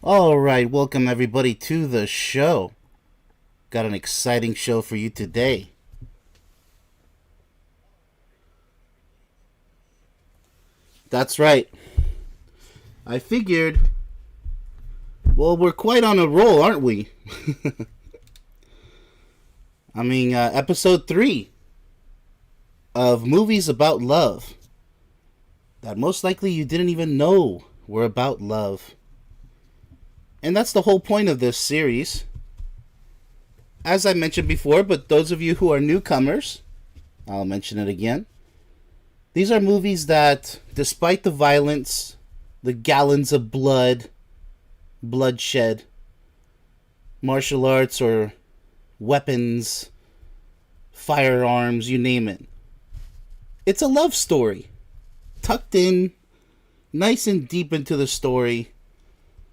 All right, welcome everybody to the show. Got an exciting show for you today. That's right. I figured, well, we're quite on a roll, aren't we? Episode 3 of movies about love that most likely you didn't even know were about love. And that's the whole point of this series. As I mentioned before, but those of you who are newcomers, I'll mention it again. These are movies that, despite the violence, the gallons of bloodshed, martial arts or weapons, firearms, you name it. It's a love story. Tucked in, nice and deep into the story.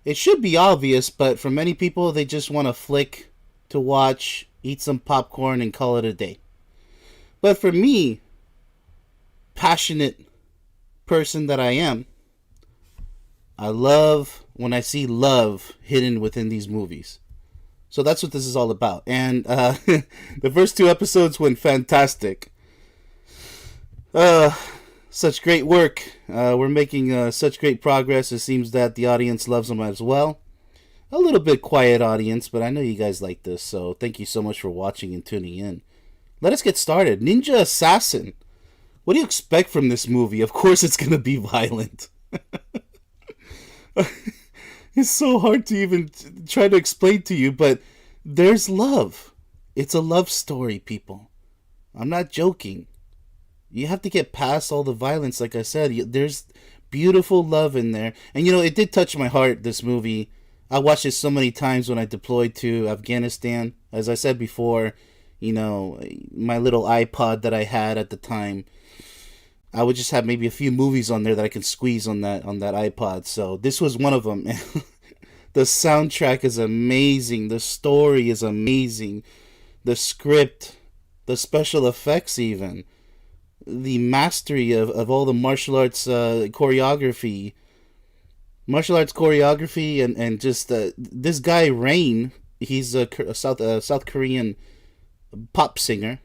It should be obvious, but for many people, they just want a flick to watch, eat some popcorn, and call it a day. But for me, passionate person that I am, I love when I see love hidden within these movies. So that's what this is all about. And the first 2 episodes went fantastic. Such great work. We're making such great progress. It seems that the audience loves them as well. A little bit quiet audience, but I know you guys like this, so thank you so much for watching and tuning in. Let us get started. Ninja Assassin. What do you expect from this movie? Of course it's going to be violent. It's so hard to even try to explain to you, but there's love. It's a love story, people. I'm not joking. You have to get past all the violence, like I said. There's beautiful love in there. And it did touch my heart, this movie. I watched it so many times when I deployed to Afghanistan. As I said before, my little iPod that I had at the time, I would just have maybe a few movies on there that I can squeeze on that iPod. So this was one of them. The soundtrack is amazing. The story is amazing. The script, the special effects even. The mastery of all the martial arts choreography. Martial arts choreography and just this guy, Rain, he's a South Korean pop singer,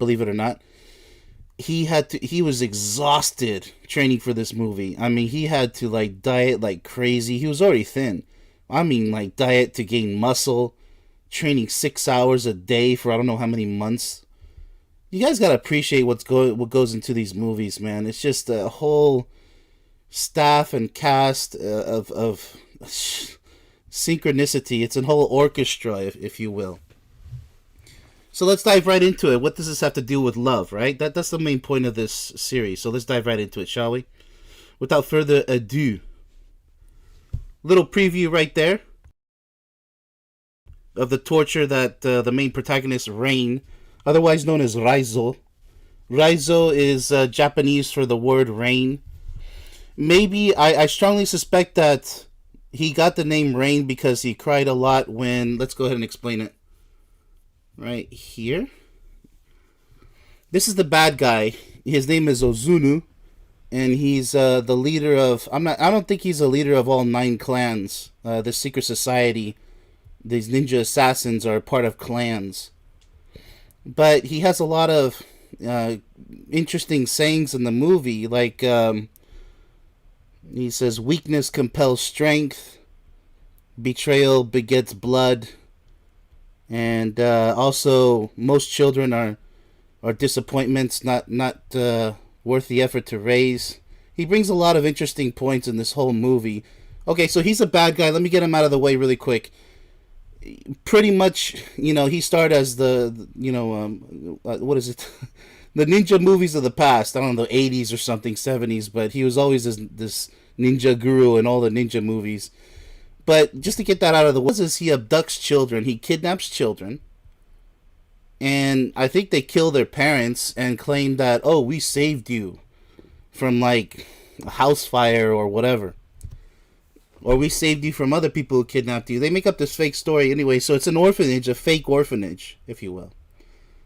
believe it or not. He was exhausted training for this movie. I mean, he had to diet like crazy. He was already thin. I mean, diet to gain muscle, training 6 hours a day for I don't know how many months. You guys gotta appreciate what goes into these movies, man. It's just a whole staff and cast of synchronicity. It's a whole orchestra, if you will. So let's dive right into it. What does this have to do with love, right? That's the main point of this series. So let's dive right into it, shall we? Without further ado. Little preview right there of the torture that the main protagonist, Rain, otherwise known as Riso. Riso is Japanese for the word rain. Maybe, I strongly suspect that he got the name Rain because he cried a lot when... Let's go ahead and explain it. Right here. This is the bad guy. His name is Ozunu, and he's the leader of... I don't think he's a leader of all 9 clans. The secret society. These ninja assassins are part of clans. But he has a lot of interesting sayings in the movie, like he says, weakness compels strength, betrayal begets blood, and also most children are disappointments, not worth the effort to raise. He brings a lot of interesting points in this whole movie. Okay, so he's a bad guy. Let me get him out of the way really quick. Pretty much, he started as what is it? The ninja movies of the past. I don't know, the 80s or something, 70s, but he was always this ninja guru in all the ninja movies. But just to get that out of the way, is he abducts children, he kidnaps children, and I think they kill their parents and claim that, oh, we saved you from a house fire or whatever. Or we saved you from other people who kidnapped you. They make up this fake story anyway, so it's an orphanage, a fake orphanage, if you will.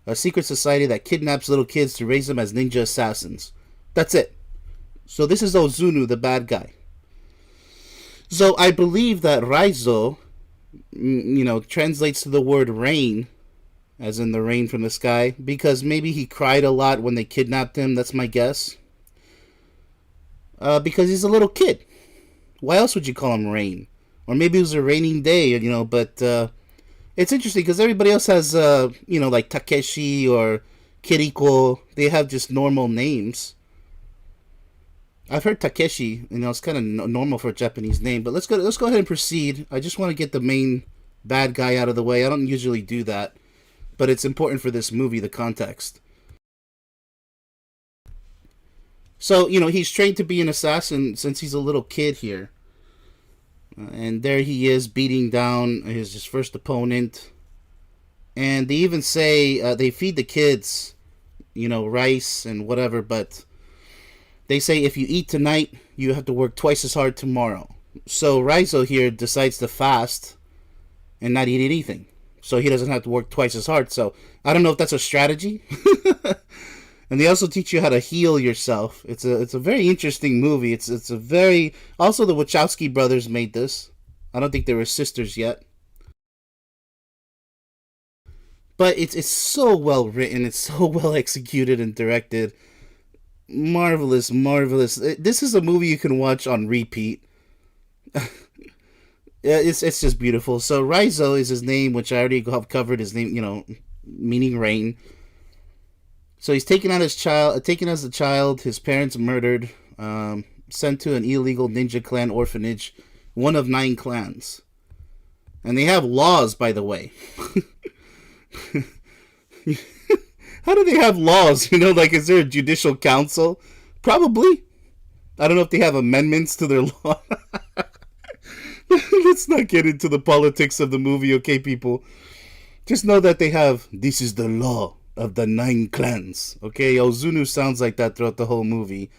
A secret society that kidnaps little kids to raise them as ninja assassins. That's it. So this is Ozunu, the bad guy. So I believe that Raizo, translates to the word rain, as in the rain from the sky, because maybe he cried a lot when they kidnapped him. That's my guess. Because he's a little kid. Why else would you call him Rain? Or maybe it was a raining day, but it's interesting because everybody else has, like Takeshi or Kiriko. They have just normal names. I've heard Takeshi, it's kind of normal for a Japanese name, but let's go ahead and proceed. I just want to get the main bad guy out of the way. I don't usually do that, but it's important for this movie, the context. So, he's trained to be an assassin since he's a little kid here. And there he is beating down his first opponent. And they even say they feed the kids, rice and whatever, but they say if you eat tonight, you have to work twice as hard tomorrow. So Riso here decides to fast and not eat anything. So he doesn't have to work twice as hard. So I don't know if that's a strategy. And they also teach you how to heal yourself. It's a very interesting movie. It's a very, also the Wachowski brothers made this. I don't think they were sisters yet. But it's so well written. It's so well executed and directed. Marvelous, marvelous. This is a movie you can watch on repeat. It's just beautiful. So Riso is his name, which I already have covered. His name, meaning rain. So he's taken as a child, his parents murdered, sent to an illegal ninja clan orphanage, one of 9 clans. And they have laws, by the way. How do they have laws? Is there a judicial council? Probably. I don't know if they have amendments to their law. Let's not get into the politics of the movie, okay, people? Just know that they have, this is the law of the 9 clans. Okay, Ozunu sounds like that throughout the whole movie.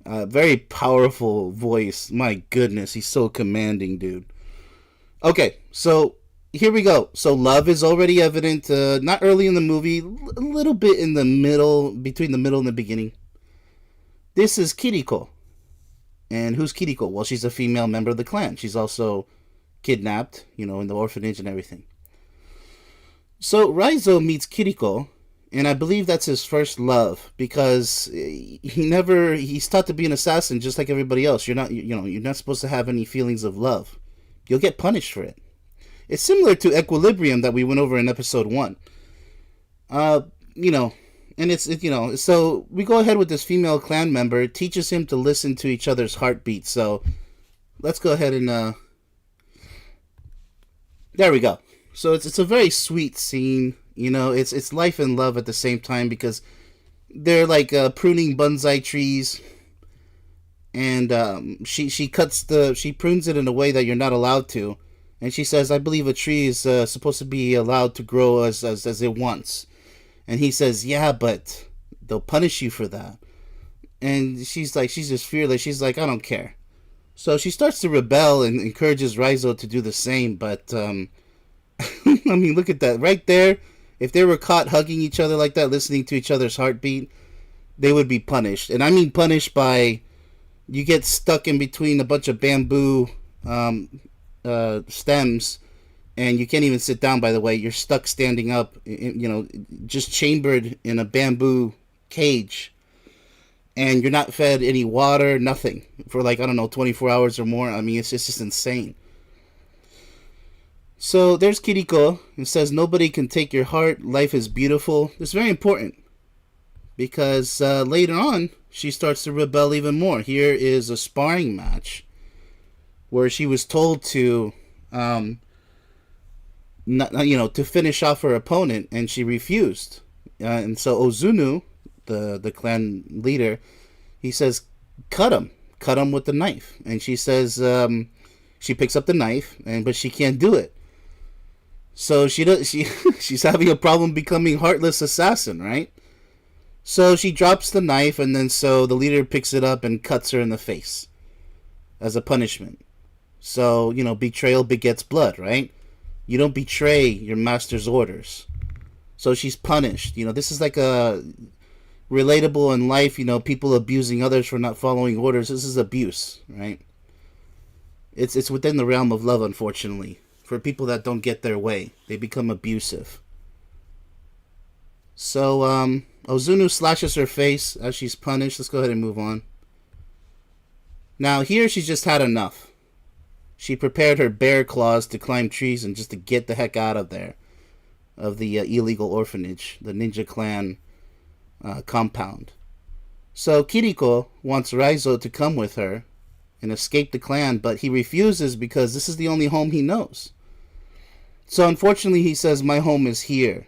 Very powerful voice. My goodness, he's so commanding, dude. Okay, so here we go. So love is already evident. Not early in the movie, a little bit in the middle, between the middle and the beginning. This is Kiriko. And who's Kiriko? Well, she's a female member of the clan. She's also kidnapped, in the orphanage and everything. So Riso meets Kiriko, and I believe that's his first love, because he's taught to be an assassin just like everybody else. You're not supposed to have any feelings of love. You'll get punished for it. It's similar to Equilibrium that we went over in episode 1. And so we go ahead with this female clan member. It teaches him to listen to each other's heartbeats. So let's go ahead and there we go. So it's a very sweet scene. It's life and love at the same time, because they're like pruning bonsai trees, and she prunes it in a way that you're not allowed to, and she says, I believe a tree is supposed to be allowed to grow as it wants, and he says, yeah, but they'll punish you for that, and she's just fearless. She's like, I don't care. So she starts to rebel and encourages Riso to do the same, but I mean, look at that right there. If they were caught hugging each other like that, listening to each other's heartbeat, they would be punished. And I mean punished by, you get stuck in between a bunch of bamboo stems, and you can't even sit down, by the way. You're stuck standing up, just chambered in a bamboo cage. And you're not fed any water, nothing, for 24 hours or more. I mean, it's just insane. So there's Kiriko. It says, nobody can take your heart. Life is beautiful. It's very important, because later on, she starts to rebel even more. Here is a sparring match where she was told to, to finish off her opponent, and she refused. And so Ozunu, the clan leader, he says, cut him with the knife. And she says, she picks up the knife, but she can't do it. So she's having a problem becoming heartless assassin, right? So she drops the knife, and then so the leader picks it up and cuts her in the face as a punishment. So, betrayal begets blood, right? You don't betray your master's orders. So she's punished. This is like a relatable in life, people abusing others for not following orders. This is abuse, right? It's within the realm of love, unfortunately. For people that don't get their way, they become abusive. So, Ozunu slashes her face as she's punished. Let's go ahead and move on. Now, here she's just had enough. She prepared her bear claws to climb trees and just to get the heck out of there. Of the illegal orphanage, the ninja clan compound. So, Kiriko wants Riso to come with her and escape the clan, but he refuses because this is the only home he knows. So, unfortunately, he says, my home is here.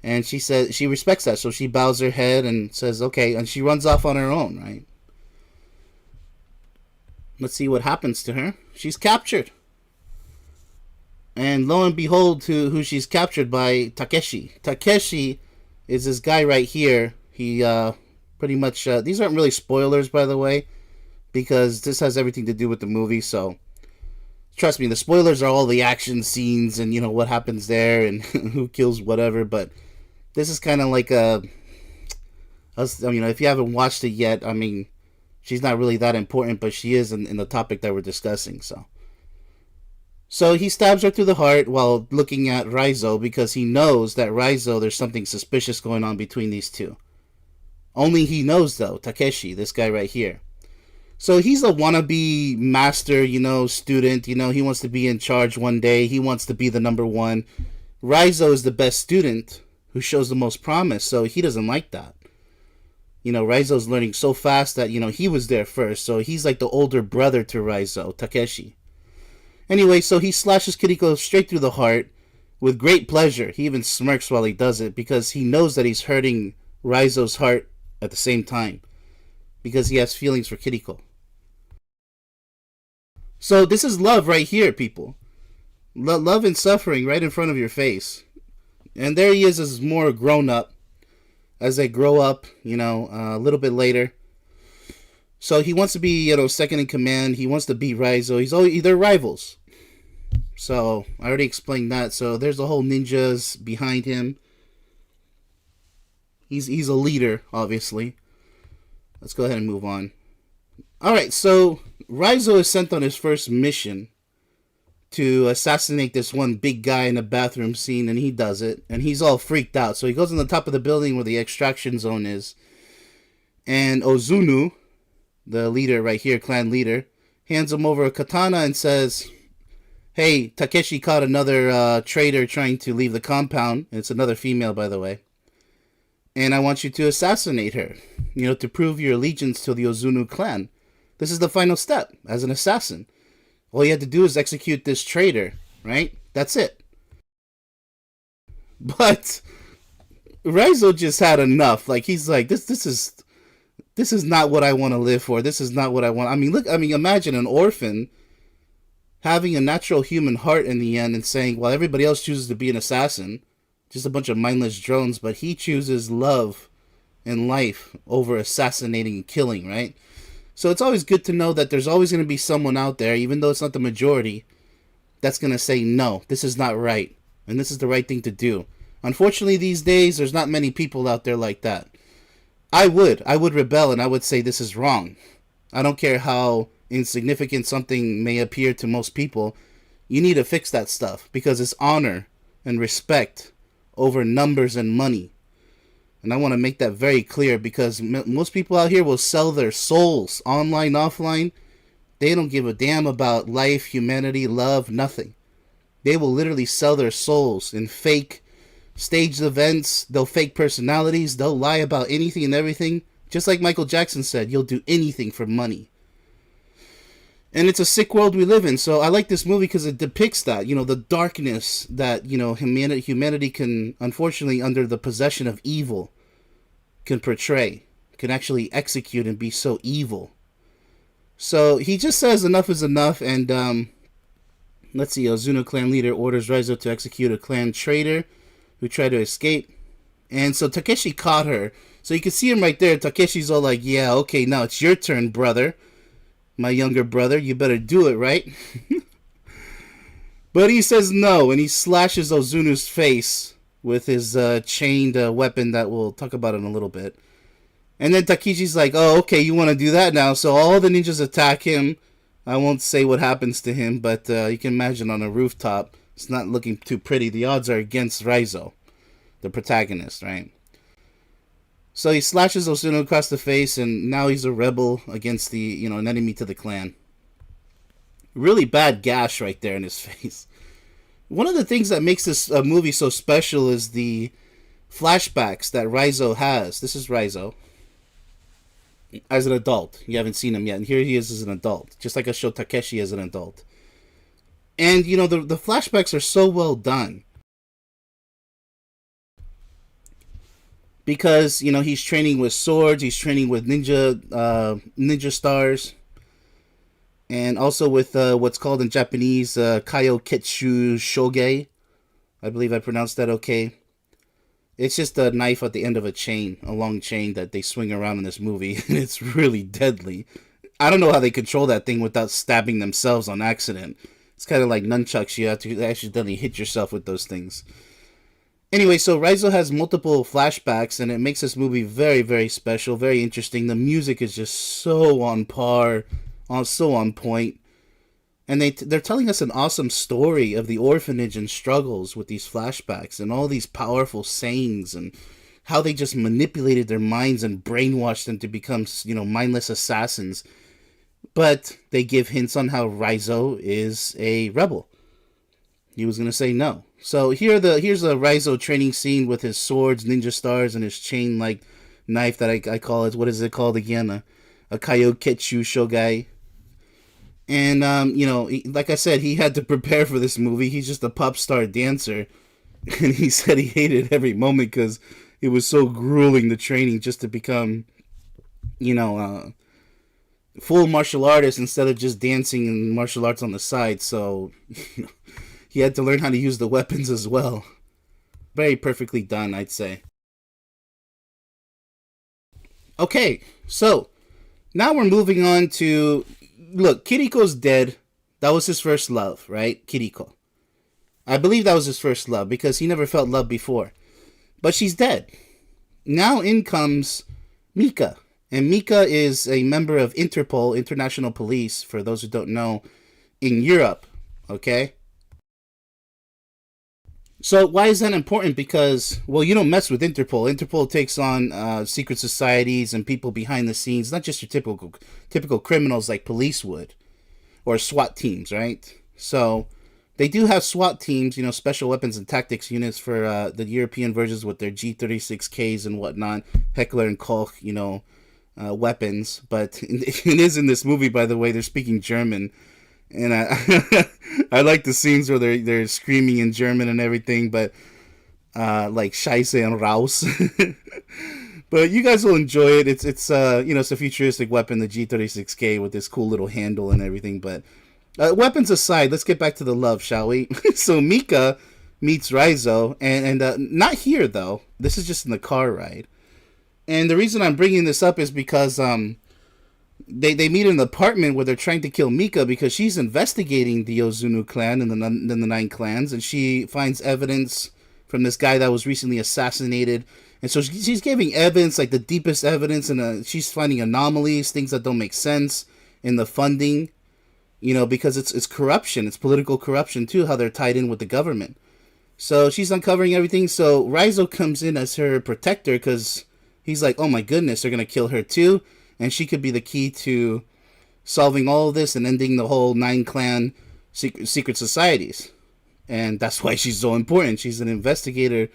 And she says she respects that, so she bows her head and says, okay, and she runs off on her own, right? Let's see what happens to her. She's captured. And lo and behold, who she's captured by, Takeshi. Takeshi is this guy right here. He pretty much, these aren't really spoilers, by the way, because this has everything to do with the movie, so trust me, the spoilers are all the action scenes and, what happens there and who kills whatever, but this is kind of like if you haven't watched it yet, she's not really that important, but she is in the topic that we're discussing, so. So he stabs her through the heart while looking at Riso because he knows that Riso, there's something suspicious going on between these two. Only he knows, though, Takeshi, this guy right here. So he's a wannabe master, student, he wants to be in charge one day. He wants to be the number one. Riso is the best student who shows the most promise, so he doesn't like that. Riso's learning so fast that, he was there first, so he's like the older brother to Riso, Takeshi. Anyway, so he slashes Kiriko straight through the heart with great pleasure. He even smirks while he does it because he knows that he's hurting Riso's heart at the same time because he has feelings for Kiriko. So this is love right here, people. Love and suffering right in front of your face. And there he is as more grown up. As they grow up, a little bit later. So he wants to be, second in command. He wants to beat Riso. They're rivals. So I already explained that. So there's the whole ninjas behind him. He's a leader, obviously. Let's go ahead and move on. Alright, so Riso is sent on his first mission to assassinate this one big guy in a bathroom scene, and he does it. And he's all freaked out. So he goes on the top of the building where the extraction zone is. And Ozunu, the leader right here, clan leader, hands him over a katana and says, hey, Takeshi caught another traitor trying to leave the compound. And it's another female, by the way. And I want you to assassinate her, to prove your allegiance to the Ozunu clan. This is the final step as an assassin. All you have to do is execute this traitor, right? That's it. But Riso just had enough. Like, he's like, this is not what I want to live for. This is not what I want. Imagine an orphan having a natural human heart in the end and saying, well, everybody else chooses to be an assassin. Just a bunch of mindless drones, but he chooses love and life over assassinating and killing, right? So it's always good to know that there's always going to be someone out there, even though it's not the majority, that's going to say, no, this is not right, and this is the right thing to do. Unfortunately, these days, there's not many people out there like that. I would rebel, and I would say this is wrong. I don't care how insignificant something may appear to most people. You need to fix that stuff, because it's honor and respect over numbers and money. And I want to make that very clear because most people out here will sell their souls, online, offline. They don't give a damn about life, humanity, love, nothing. They will literally sell their souls in fake staged events. They'll fake personalities. They'll lie about anything and everything. Just like Michael Jackson said, you'll do anything for money. And it's a sick world we live in. So I like this movie because it depicts that, the darkness that, humanity can, unfortunately, under the possession of evil, can portray, can actually execute and be so evil. So he just says enough is enough. And let's see, Ozunu clan leader orders Riso to execute a clan traitor who tried to escape. And so Takeshi caught her. So you can see him right there. Takeshi's all like, yeah, okay, now it's your turn, brother. My younger brother, you better do it, right? But he says no, and he slashes Ozunu's face with his chained weapon that we'll talk about in a little bit. And then Takeshi's like, oh, okay, you want to do that now. So all the ninjas attack him, I won't say what happens to him, but you can imagine on a rooftop, it's not looking too pretty. The odds are against Riso, the protagonist, right? So he slashes Ozunu across the face, and now he's a rebel against an enemy to the clan. Really bad gash right there in his face. One of the things that makes this movie so special is the flashbacks that Riso has. This is Riso as an adult. You haven't seen him yet, and here he is as an adult, just like I showed Takeshi as an adult. And the flashbacks are so well done because he's training with swords, he's training with ninja stars, and also with what's called in Japanese Kaio Ketsu Shoge. I believe I pronounced that okay. It's just a knife at the end of a chain, a long chain that they swing around in this movie, and it's really deadly. I don't know how they control that thing without stabbing themselves on accident. It's kind of like nunchucks. You have to accidentally hit yourself with those things. Anyway, so Riso has multiple flashbacks, and it makes this movie very, very special, very interesting. The music is just so on par, so on point. And they're telling us an awesome story of the orphanage and struggles with these flashbacks and all these powerful sayings and how they just manipulated their minds and brainwashed them to become, mindless assassins. But they give hints on how Riso is a rebel. He was going to say no. So here's a Riso training scene with his swords, ninja stars, and his chain-like knife that I call it. What is it called again? A Kaioketsu Shogai. And, like I said, he had to prepare for this movie. He's just a pop star dancer. And he said he hated every moment because it was so grueling, the training, just to become, full martial artist instead of just dancing and martial arts on the side. So he had to learn how to use the weapons as well. Very perfectly done, I'd say. Okay, so now we're moving on to... Look, Kiriko's dead. That was his first love, right? Kiriko. I believe that was his first love because he never felt love before. But she's dead. Now in comes Mika. And Mika is a member of Interpol, International Police, for those who don't know, in Europe. Okay? So why is that important? Because, well, you don't mess with Interpol. Interpol takes on secret societies and people behind the scenes, not just your typical criminals like police would, or SWAT teams, right? So they do have SWAT teams, special weapons and tactics units for the European versions with their G36Ks and whatnot, Heckler and Koch, weapons. But it is in this movie, by the way, they're speaking German. And I like the scenes where they're screaming in German and everything, but like Scheiße and Raus. But you guys will enjoy it. It's a futuristic weapon, the G36K, with this cool little handle and everything. But weapons aside, let's get back to the love, shall we? So Mika meets Riso, and not here though. This is just in the car ride. And the reason I'm bringing this up is because They meet in an apartment where they're trying to kill Mika because she's investigating the Ozunu clan and the 9 clans, and she finds evidence from this guy that was recently assassinated. And so she's giving evidence, like the deepest evidence, and she's finding anomalies, things that don't make sense in the funding, because it's corruption. It's political corruption, too, how they're tied in with the government. So she's uncovering everything. So Riso comes in as her protector because he's like, oh my goodness, they're going to kill her, too. And she could be the key to solving all of this and ending the whole 9 clan secret societies. And that's why she's so important. She's an investigator,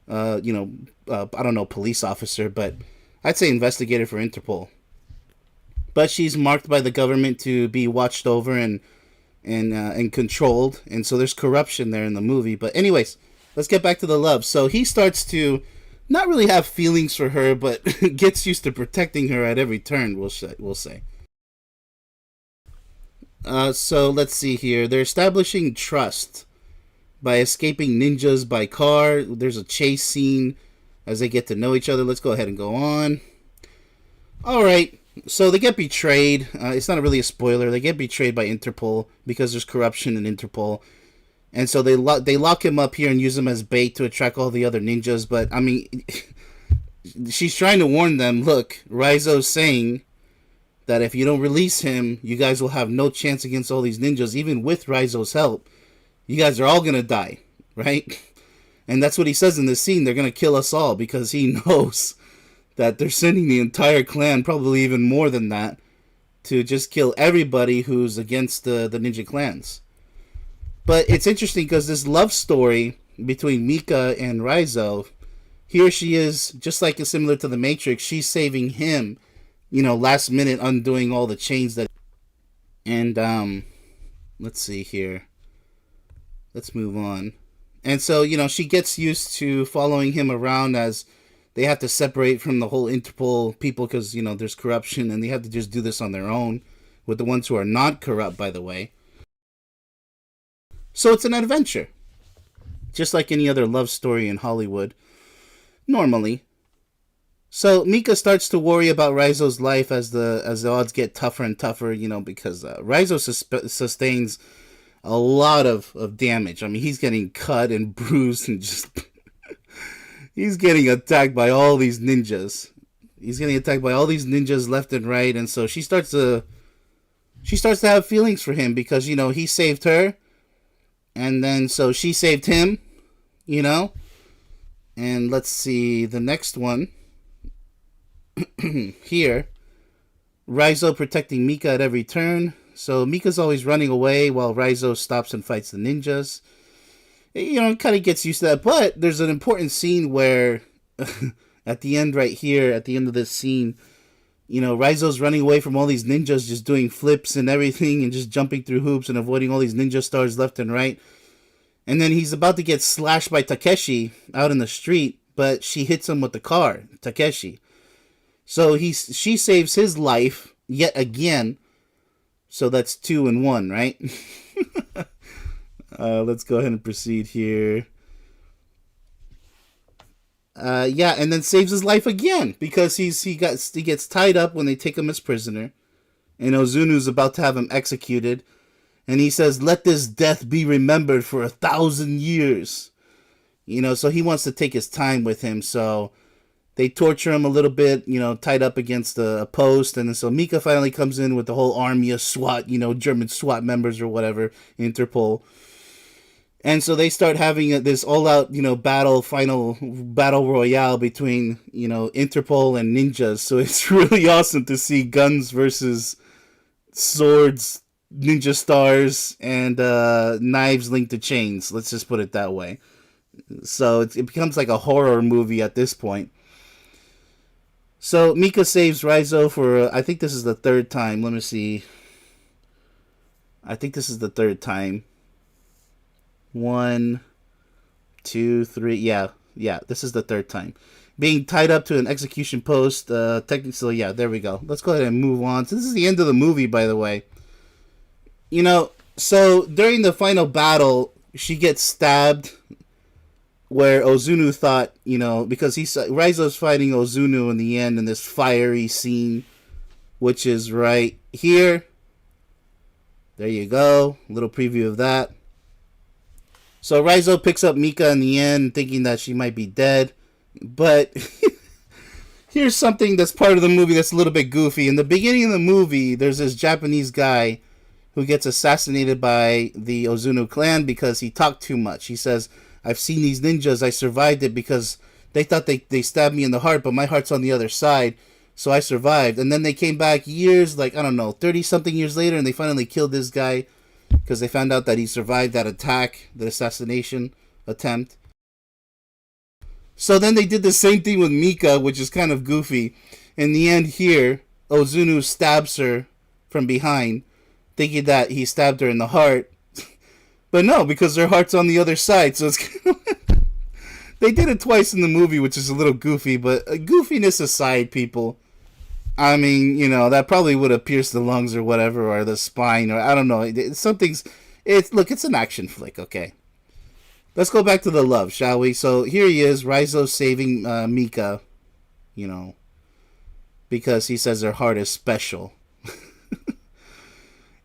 I don't know, police officer, but I'd say investigator for Interpol. But she's marked by the government to be watched over and controlled. And so there's corruption there in the movie. But anyways, let's get back to the love. So he starts to... not really have feelings for her, but gets used to protecting her at every turn, we'll say. So let's see here. They're establishing trust by escaping ninjas by car. There's a chase scene as they get to know each other. Let's go ahead and go on. Alright, so they get betrayed. It's not really a spoiler. They get betrayed by Interpol because there's corruption in Interpol. And so they lock him up here and use him as bait to attract all the other ninjas. But, I mean, she's trying to warn them, look, Riso's saying that if you don't release him, you guys will have no chance against all these ninjas. Even with Riso's help, you guys are all gonna die, right? And that's what he says in this scene. They're gonna kill us all because he knows that they're sending the entire clan, probably even more than that, to just kill everybody who's against the ninja clans. But it's interesting because this love story between Mika and Riso, here she is, just like it's similar to the Matrix, she's saving him, last minute undoing all the chains that... And, let's see here. Let's move on. And so, she gets used to following him around as they have to separate from the whole Interpol people because, there's corruption and they have to just do this on their own with the ones who are not corrupt, by the way. So it's an adventure. Just like any other love story in Hollywood. Normally. So Mika starts to worry about Riso's life as the odds get tougher and tougher, because Riso sustains a lot of damage. I mean, he's getting cut and bruised and just... he's getting attacked by all these ninjas. He's getting attacked by all these ninjas left and right, and so she starts to have feelings for him because, he saved her, and then so she saved him, And let's see the next one. Here, Riso protecting Mika at every turn. So Mika's always running away while Riso stops and fights the ninjas. It kind of gets used to that. But there's an important scene where, at the end right here, at the end of this scene, Riso's running away from all these ninjas, just doing flips and everything, and just jumping through hoops and avoiding all these ninja stars left and right. And then he's about to get slashed by Takeshi out in the street, but she hits him with the car, Takeshi. So she saves his life yet again. So that's 2 in 1, right? Let's go ahead and proceed here. And then saves his life again because he gets tied up when they take him as prisoner, and Ozunu's about to have him executed, and he says, "Let this death be remembered for 1,000 years." So he wants to take his time with him. So they torture him a little bit, tied up against a post, and then so Mika finally comes in with the whole army of SWAT, German SWAT members or whatever, Interpol. And so they start having this all-out, final battle royale between, Interpol and ninjas. So it's really awesome to see guns versus swords, ninja stars, and knives linked to chains. Let's just put it that way. So it becomes like a horror movie at this point. So Mika saves Riso for, I think this is the 3rd time. Let me see. I think this is the 3rd time. 1, 2, 3. Yeah, this is the 3rd time. Being tied up to an execution post. Technically, yeah, there we go. Let's go ahead and move on. So this is the end of the movie, by the way. So during the final battle, she gets stabbed where Ozunu thought, because Riso's fighting Ozunu in the end in this fiery scene, which is right here. There you go. A little preview of that. So Riso picks up Mika in the end, thinking that she might be dead. But here's something that's part of the movie that's a little bit goofy. In the beginning of the movie, there's this Japanese guy who gets assassinated by the Ozunu clan because he talked too much. He says, "I've seen these ninjas. I survived it because they thought they stabbed me in the heart, but my heart's on the other side. So I survived." And then they came back years, 30-something years later, and they finally killed this guy because they found out that he survived that attack, the assassination attempt. So then they did the same thing with Mika, which is kind of goofy. In the end here, Ozunu stabs her from behind, thinking that he stabbed her in the heart. But no, because her heart's on the other side. So it's they did it twice in the movie, which is a little goofy. But goofiness aside, people, I mean, that probably would have pierced the lungs or whatever, or the spine, or I don't know. It's an action flick, okay? Let's go back to the love, shall we? So here he is, Riso saving Mika, because he says her heart is special.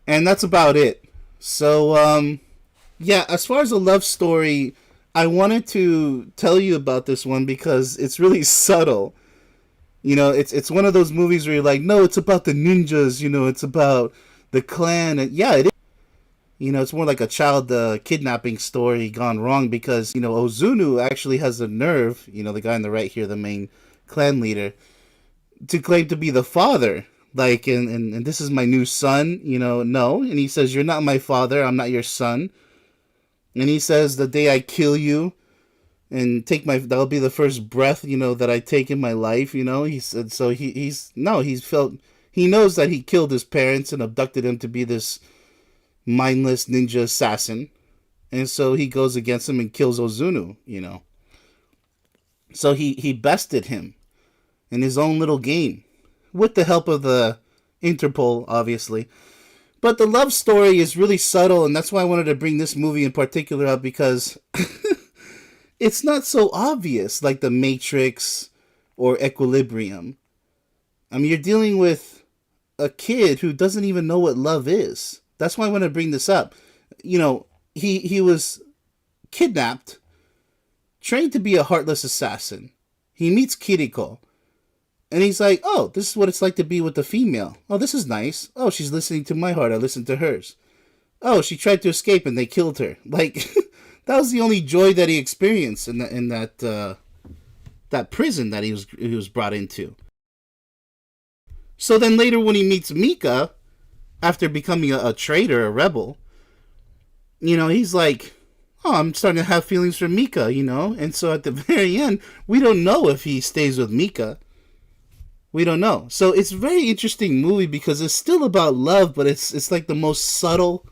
And that's about it. So, as far as a love story, I wanted to tell you about this one because it's really subtle. It's one of those movies where you're like, no, it's about the ninjas. It's about the clan, and yeah, it is. It's more like a child kidnapping story gone wrong because Ozunu actually has the nerve, the guy on the right here, the main clan leader, to claim to be the father. Like, and this is my new son. No, and he says, you're not my father. I'm not your son. And he says, the day I kill you and that'll be the first breath, that I take in my life. He said, so he knows that he killed his parents and abducted him to be this mindless ninja assassin. And so he goes against him and kills Ozunu. So he bested him in his own little game with the help of the Interpol, obviously. But the love story is really subtle, and that's why I wanted to bring this movie in particular up, because it's not so obvious like The Matrix or Equilibrium. I mean, you're dealing with a kid who doesn't even know what love is. That's why I want to bring this up. He was kidnapped, trained to be a heartless assassin. He meets Kiriko. And he's like, oh, this is what it's like to be with a female. Oh, this is nice. Oh, she's listening to my heart. I listen to hers. Oh, she tried to escape and they killed her. Like, that was the only joy that he experienced in that prison that he was brought into. So then later when he meets Mika, after becoming a traitor, a rebel, he's like, oh, I'm starting to have feelings for Mika, And so at the very end, we don't know if he stays with Mika. We don't know. So it's a very interesting movie because it's still about love, but it's like the most subtle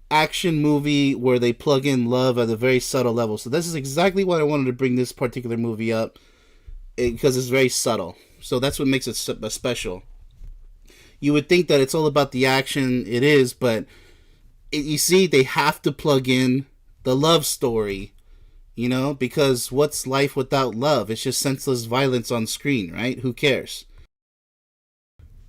action movie where they plug in love at a very subtle level. So this is exactly why I wanted to bring this particular movie up, because it's very subtle. So that's what makes it special. You would think that it's all about the action. It is, but you see, they have to plug in the love story, because what's life without love? It's just senseless violence on screen, right? Who cares?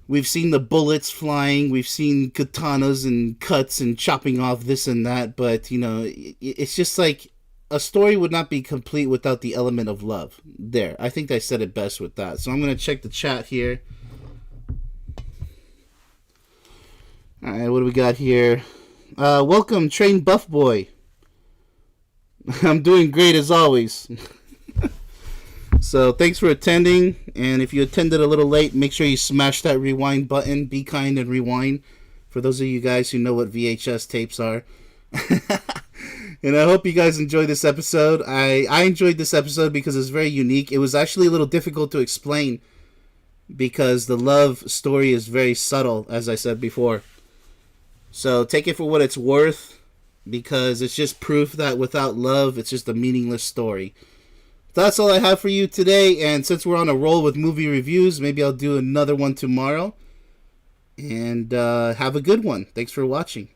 We've seen the bullets flying, we've seen katanas and cuts and chopping off this and that, but, it's just like a story would not be complete without the element of love. There, I think I said it best with that. So I'm going to check the chat here. Alright, what do we got here? Welcome, Train Buff Boy. I'm doing great as always. So thanks for attending, and if you attended a little late, make sure you smash that rewind button. Be kind and rewind, for those of you guys who know what VHS tapes are. And I hope you guys enjoyed this episode. I enjoyed this episode because it's very unique. It was actually a little difficult to explain because the love story is very subtle, as I said before. So take it for what it's worth, because it's just proof that without love, it's just a meaningless story. That's all I have for you today, and since we're on a roll with movie reviews, maybe I'll do another one tomorrow. And have a good one. Thanks for watching.